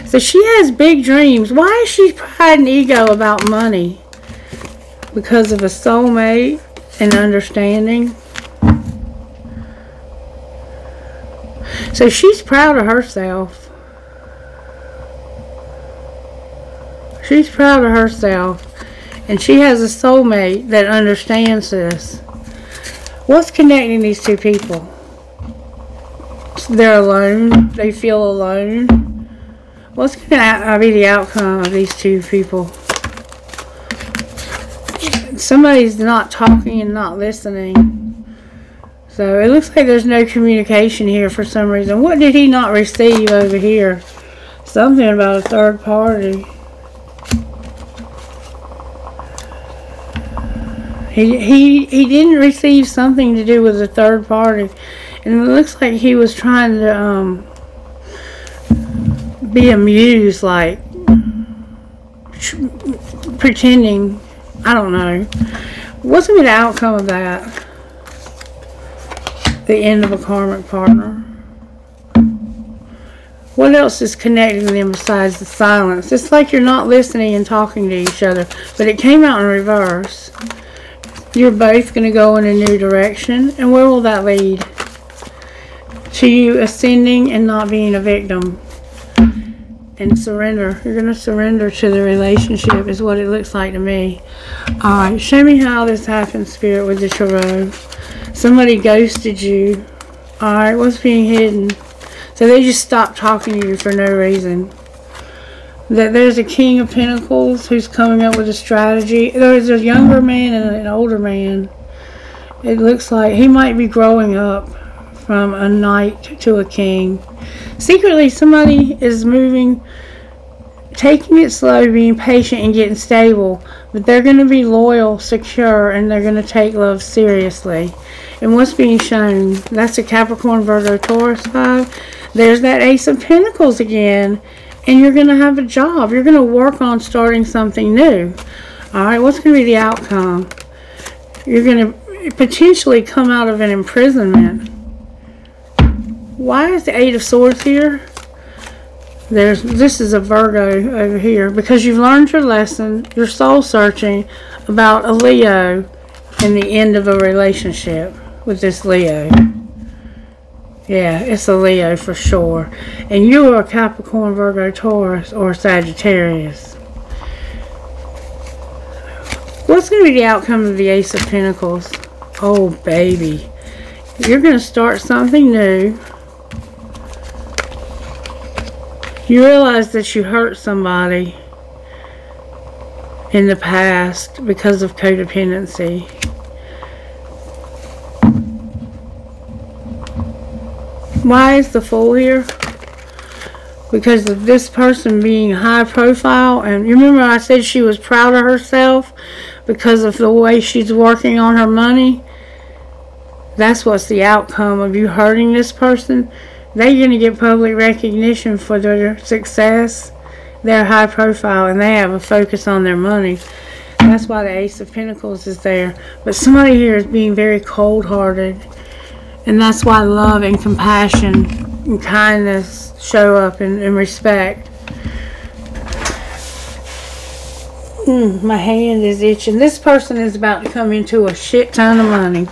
Speaker 1: So she has big dreams. Why is she pride and ego about money? Because of a soulmate and understanding. So she's proud of herself. She's proud of herself. And she has a soulmate that understands this. What's connecting these two people? They're alone. They feel alone. What's going to be the outcome of these two people? Somebody's not talking and not listening. So it looks like there's no communication here for some reason. What did he not receive over here? Something about a third party. He didn't receive something to do with a third party. And it looks like he was trying to be amused, like pretending. I don't know. What's going to be the outcome of that? The end of a karmic partner. What else is connecting them besides the silence? It's like you're not listening and talking to each other. But it came out in reverse. You're both going to go in a new direction. And where will that lead? To you ascending and not being a victim. And surrender. You're going to surrender to the relationship is what it looks like to me. Alright, show me how this happened, Spirit, with the Tarot. Somebody ghosted you. Alright, what's being hidden? So they just stopped talking to you for no reason. That there's a King of Pentacles who's coming up with a strategy. There's a younger man and an older man. It looks like he might be growing up from a knight to a king. Secretly, somebody is moving, taking it slow, being patient and getting stable. But they're going to be loyal, secure, and they're going to take love seriously. And what's being shown? That's a Capricorn, Virgo, Taurus 5. There's that Ace of Pentacles again. And you're going to have a job. You're going to work on starting something new. Alright, what's going to be the outcome? You're going to potentially come out of an imprisonment. Why is the Eight of Swords here? This is a Virgo over here. Because you've learned your lesson. You're soul searching about a Leo and the end of a relationship with this Leo. Yeah, it's a Leo for sure. And you are a Capricorn, Virgo, Taurus, or Sagittarius. What's going to be the outcome of the Ace of Pentacles? Oh, baby. You're going to start something new. You realize that you hurt somebody in the past because of codependency. Why is the Fool here? Because of this person being high profile. And you remember I said she was proud of herself. because of the way she's working on her money. That's what's the outcome of you hurting this person. They're going to get public recognition for their success. They're high profile and they have a focus on their money. That's why the Ace of Pentacles is there. But somebody here is being very cold-hearted. And that's why love and compassion and kindness show up and respect. My hand is itching. This person is about to come into a shit ton of money.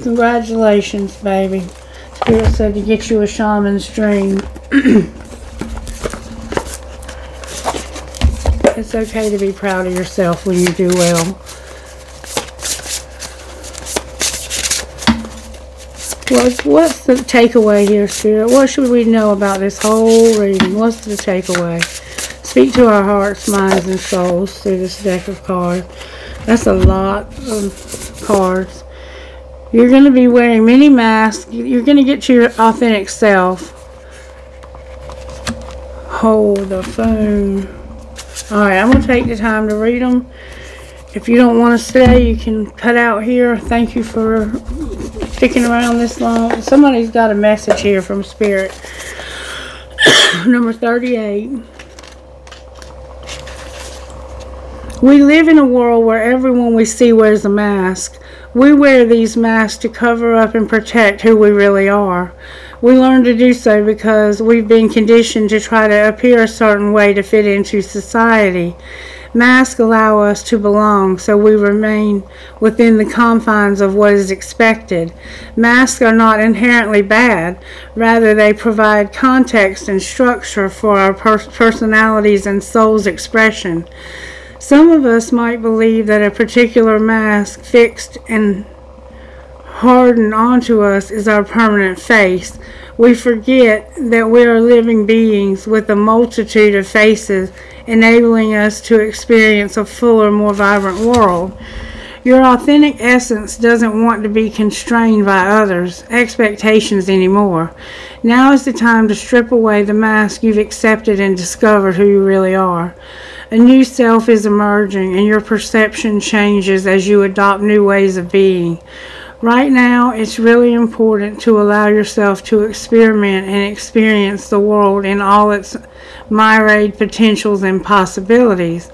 Speaker 1: Congratulations, baby. Spirit said to get you a shaman's dream. It's okay to be proud of yourself when you do well. What's the takeaway here, Spirit? What should we know about this whole reading? What's the takeaway? Speak to our hearts, minds, and souls through this deck of cards. That's a lot of cards. You're going to be wearing many masks. You're going to get to your authentic self. Hold the phone. Alright, I'm going to take the time to read them. If you don't want to stay, you can cut out here. Thank you for sticking around this long. Somebody's got a message here from Spirit. Number 38. We live in a world where everyone we see wears a mask. We wear these masks to cover up and protect who we really are. We learn to do so because we've been conditioned to try to appear a certain way to fit into society. Masks allow us to belong, so we remain within the confines of what is expected. Masks are not inherently bad. Rather, they provide context and structure for our personalities and soul's expression. Some of us might believe that a particular mask fixed and hardened onto us is our permanent face. We forget that we are living beings with a multitude of faces, enabling us to experience a fuller, more vibrant world. Your authentic essence doesn't want to be constrained by others' expectations anymore. Now is the time to strip away the mask you've accepted and discovered who you really are. A new self is emerging, and your perception changes as you adopt new ways of being. Right now, it's really important to allow yourself to experiment and experience the world in all its myriad potentials and possibilities.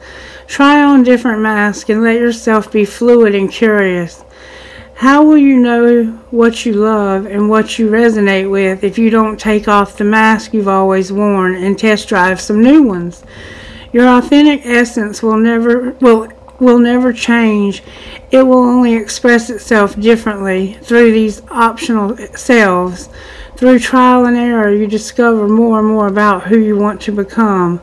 Speaker 1: Try on different masks and let yourself be fluid and curious. How will you know what you love and what you resonate with if you don't take off the mask you've always worn and test drive some new ones? Your authentic essence will never change. It will only express itself differently through these optional selves. Through trial and error, you discover more and more about who you want to become.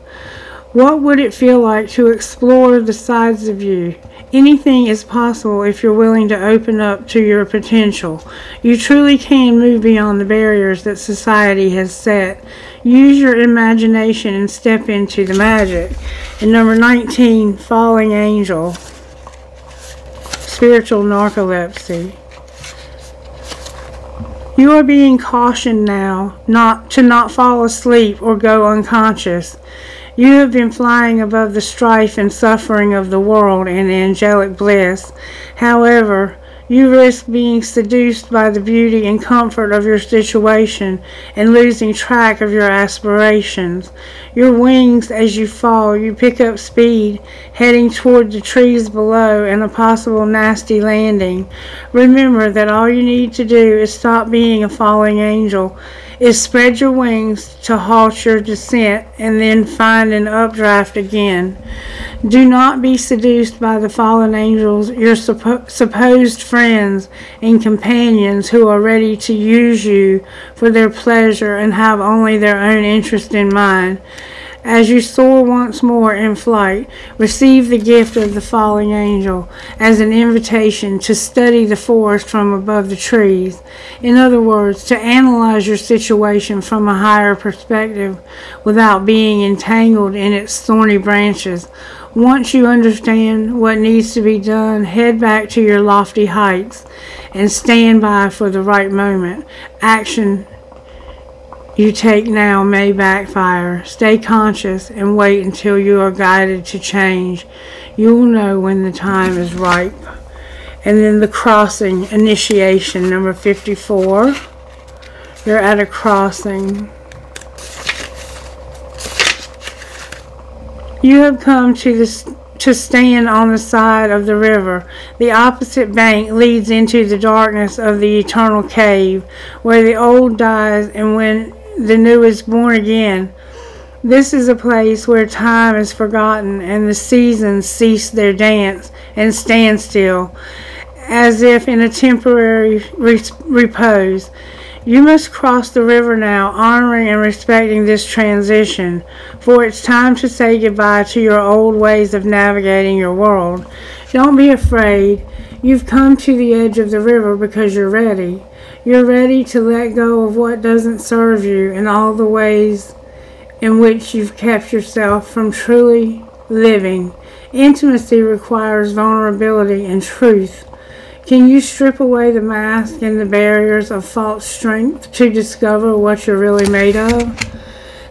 Speaker 1: What would it feel like to explore the sides of you? Anything is possible if you're willing to open up to your potential. You truly can move beyond the barriers that society has set. Use your imagination and step into the magic. And number 19, Falling Angel. Spiritual narcolepsy. You are being cautioned now to not fall asleep or go unconscious. You have been flying above the strife and suffering of the world in angelic bliss. However, you risk being seduced by the beauty and comfort of your situation and losing track of your aspirations. Your wings, as you fall, you pick up speed, heading toward the trees below and a possible nasty landing. Remember that all you need to do is stop being a falling angel, is spread your wings to halt your descent and then find an updraft again. Do not be seduced by the fallen angels, your supposed friends and companions who are ready to use you for their pleasure and have only their own interest in mind. As you soar once more in flight, receive the gift of the falling angel as an invitation to study the forest from above the trees. In other words, to analyze your situation from a higher perspective without being entangled in its thorny branches. Once you understand what needs to be done, head back to your lofty heights and stand by for the right moment. Action you take now may backfire. Stay conscious and wait until you are guided to change. You will know when the time is ripe. And then the crossing initiation, number 54. You're at a crossing. You have come to stand on the side of the river. The opposite bank leads into the darkness of the eternal cave, where the old dies and when the new is born again. This is a place where time is forgotten and the seasons cease their dance and stand still, as if in a temporary repose. You must cross the river now, honoring and respecting this transition, for it's time to say goodbye to your old ways of navigating your world. Don't be afraid. You've come to the edge of the river because you're ready. You're ready to let go of what doesn't serve you and all the ways in which you've kept yourself from truly living. Intimacy requires vulnerability and truth. Can you strip away the mask and the barriers of false strength to discover what you're really made of?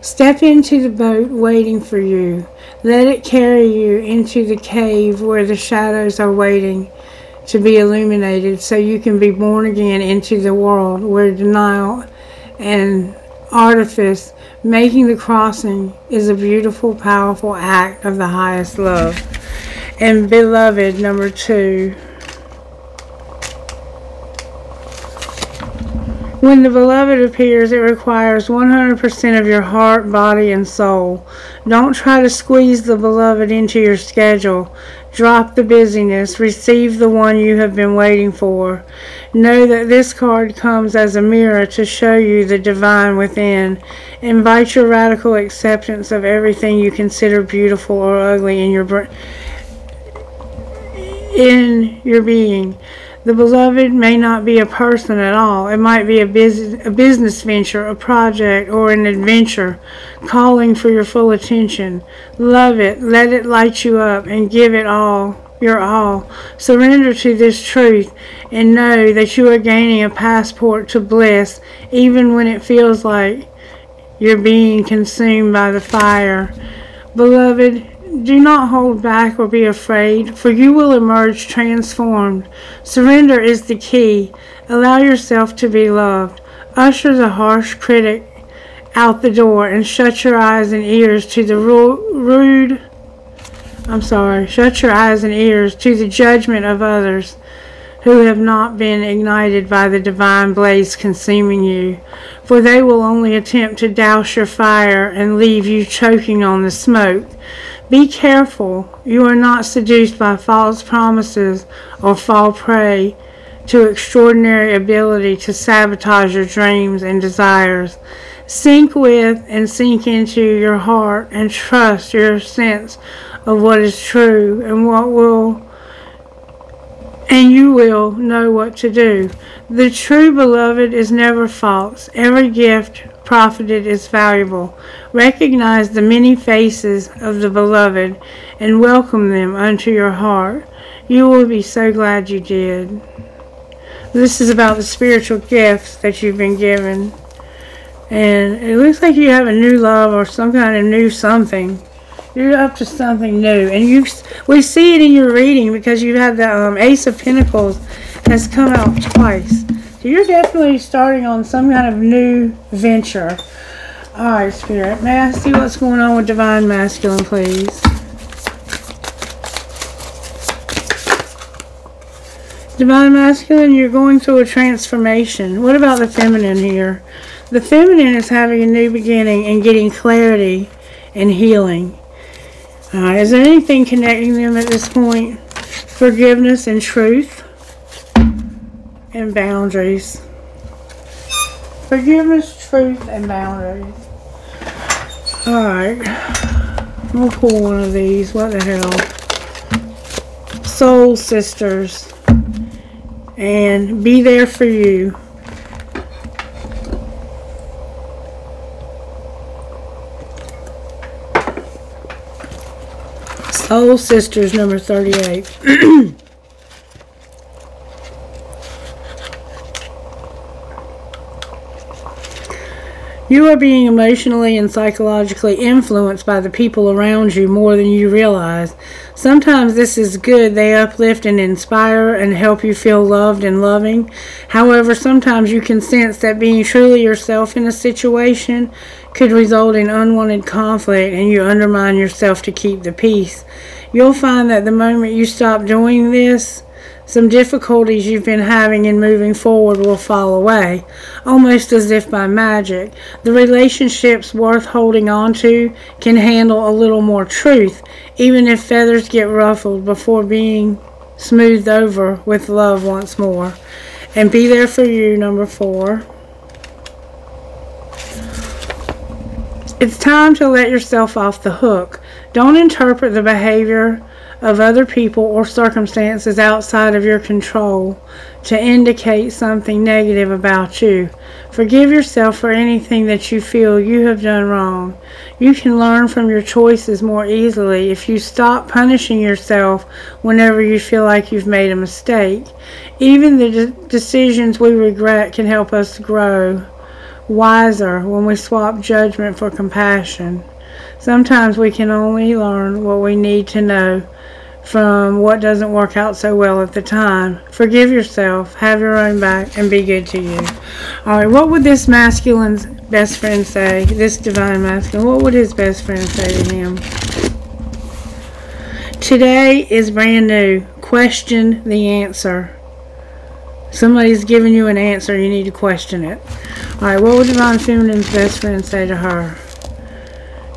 Speaker 1: Step into the boat waiting for you. Let it carry you into the cave where the shadows are waiting to be illuminated so you can be born again into the world where denial and artifice, making the crossing, is a beautiful, powerful act of the highest love. And beloved, number 2. When the beloved appears, it requires 100% of your heart, body, and soul. Don't try to squeeze the beloved into your schedule. Drop the busyness. Receive the one you have been waiting for. Know that this card comes as a mirror to show you the divine within. Invite your radical acceptance of everything you consider beautiful or ugly in your being. The beloved may not be a person at all. It might be a business venture, a project, or an adventure calling for your full attention. Love it. Let it light you up and give it all, your all. Surrender to this truth and know that you are gaining a passport to bliss even when it feels like you're being consumed by the fire. Beloved, do not hold back or be afraid, for you will emerge transformed. Surrender is the key. Allow yourself to be loved. Usher the harsh critic out the door and shut your eyes and ears to the shut your eyes and ears to the judgment of others who have not been ignited by the divine blaze consuming you, for they will only attempt to douse your fire and leave you choking on the smoke. Be careful you are not seduced by false promises or fall prey to extraordinary ability to sabotage your dreams and desires. Sink with and sink into your heart and trust your sense of what is true and you will know what to do. The true beloved is never false. Every gift profited is valuable. Recognize the many faces of the beloved and welcome them unto your heart. You will be so glad you did. This is about the spiritual gifts that you've been given. And it looks like you have a new love or some kind of new something. You're up to something new. And we see it in your reading because you've had the Ace of Pentacles has come out twice. So you're definitely starting on some kind of new venture. Alright, Spirit. May I see what's going on with Divine Masculine, please? Divine Masculine, you're going through a transformation. What about the Feminine here? The Feminine is having a new beginning and getting clarity and healing. Alright, is there anything connecting them at this point? Forgiveness and truth. And boundaries. Forgiveness, truth, and boundaries. Alright. We'll pull one of these. What the hell? Soul Sisters. And be there for you. Soul Sisters, number 38. You are being emotionally and psychologically influenced by the people around you more than you realize. Sometimes this is good. They uplift and inspire and help you feel loved and loving. However, sometimes you can sense that being truly yourself in a situation could result in unwanted conflict and you undermine yourself to keep the peace. You'll find that the moment you stop doing this, some difficulties you've been having in moving forward will fall away, almost as if by magic. The relationships worth holding on to can handle a little more truth, even if feathers get ruffled, before being smoothed over with love once more. And be there for you, number 4. It's time to let yourself off the hook. Don't interpret the behavior of other people or circumstances outside of your control to indicate something negative about you. Forgive yourself for anything that you feel you have done wrong. You can learn from your choices more easily if you stop punishing yourself whenever you feel like you've made a mistake. Even the decisions we regret can help us grow wiser when we swap judgment for compassion. Sometimes we can only learn what we need to know from what doesn't work out so well at the time. Forgive yourself, have your own back, and be good to you. Alright, what would this masculine's best friend say? This divine masculine, what would his best friend say to him? Today is brand new. Question the answer. Somebody's giving you an answer, you need to question it. Alright, what would divine feminine's best friend say to her?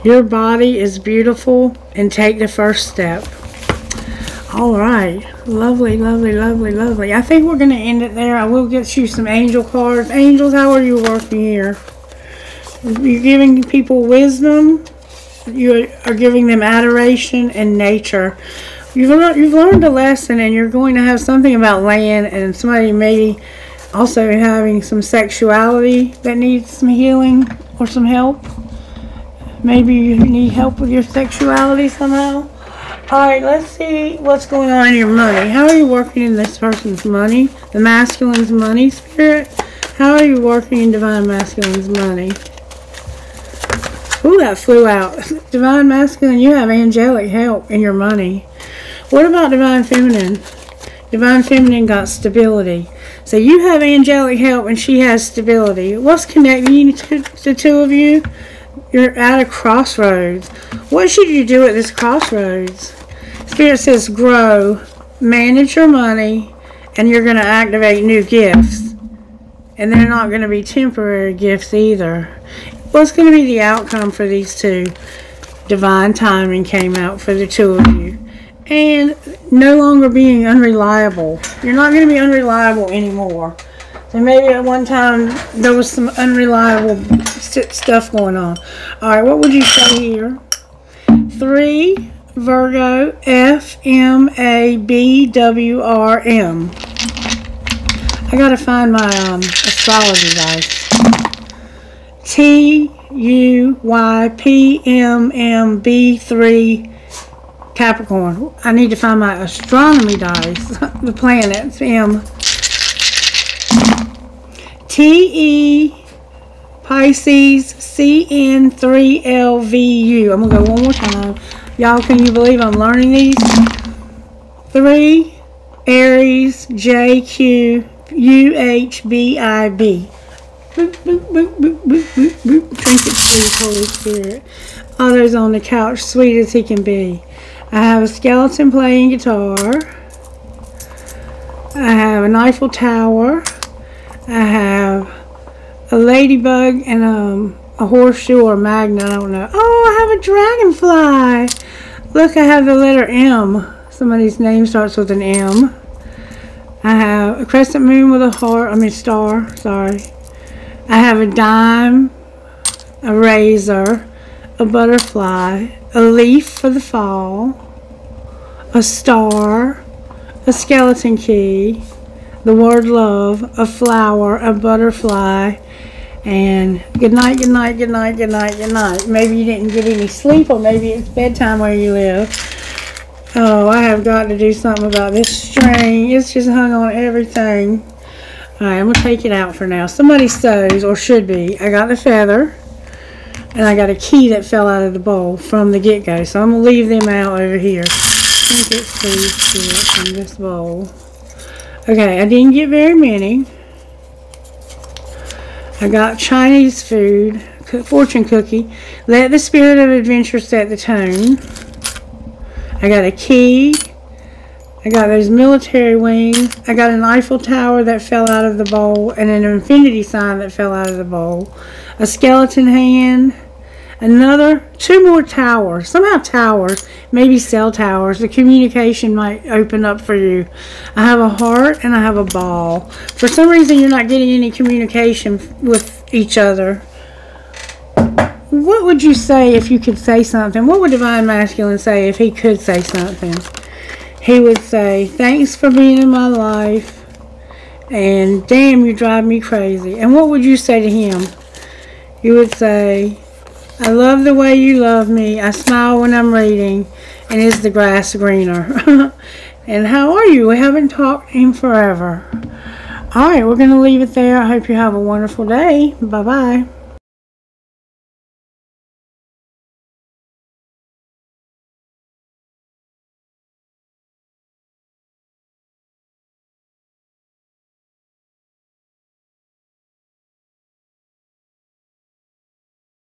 Speaker 1: Your body is beautiful, and take the first step. Alright, lovely, lovely, lovely, lovely. I think we're going to end it there. I will get you some angel cards. Angels, how are you working here? You're giving people wisdom. You are giving them adoration and nature. You've learned a lesson, and you're going to have something about land, and somebody maybe also having some sexuality that needs some healing or some help. Maybe you need help with your sexuality somehow. Alright, let's see what's going on in your money. How are you working in this person's money? The masculine's money, spirit? How are you working in divine masculine's money? Ooh, that flew out. Divine masculine, you have angelic help in your money. What about divine feminine? Divine feminine got stability. So you have angelic help and she has stability. What's connecting the two of you? You're at a crossroads. What should you do at this crossroads? Spirit says grow, manage your money, and you're going to activate new gifts. And they're not going to be temporary gifts either. What's going to be the outcome for these two? Divine timing came out for the two of you. And no longer being unreliable. You're not going to be unreliable anymore. So maybe at one time there was some unreliable stuff going on. Alright, what would you say here? 3, Virgo, FMABWRM. I gotta find my astrology guys. TUYPMMB3 Capricorn. I need to find my astronomy dice. The planets. TE Pisces CN3LVU. I'm gonna go one more time. Y'all, can you believe I'm learning these? 3 Aries JQUHBIB. Boop, boop, boop, boop, boop, boop, boop. Drink it, please, Holy Spirit. Otto's on the couch, sweet as he can be. I have a skeleton playing guitar. I have an Eiffel Tower. I have a ladybug and a horseshoe or a magnet, I don't know. Oh, I have a dragonfly. Look, I have the letter M. Somebody's name starts with an M. I have a crescent moon with a heart, star, sorry. I have a dime, a razor, a butterfly, a leaf for the fall, a star, a skeleton key, the word love, a flower, a butterfly, and good night, good night, good night, good night, good night. Maybe you didn't get any sleep, or maybe it's bedtime where you live. Oh, I have got to do something about this string. It's just hung on everything. Alright, I'm going to take it out for now. Somebody sews, or should be. I got the feather, and I got a key that fell out of the bowl from the get-go. So I'm going to leave them out over here. I think it's these two in this bowl. Okay, I didn't get very many. I got Chinese food, fortune cookie. Let the spirit of adventure set the tone. I got a key. I got those military wings. I got an Eiffel Tower that fell out of the bowl and an infinity sign that fell out of the bowl. A skeleton hand. Two more towers. Somehow towers, maybe cell towers. The communication might open up for you. I have a heart and I have a ball. For some reason you're not getting any communication with each other. What would you say if you could say something? What would Divine Masculine say if he could say something? He would say, thanks for being in my life, and damn, you drive me crazy. And what would you say to him? You would say, I love the way you love me. I smile when I'm reading, and is the grass greener? And how are you? We haven't talked in forever. All right, we're going to leave it there. I hope you have a wonderful day. Bye-bye.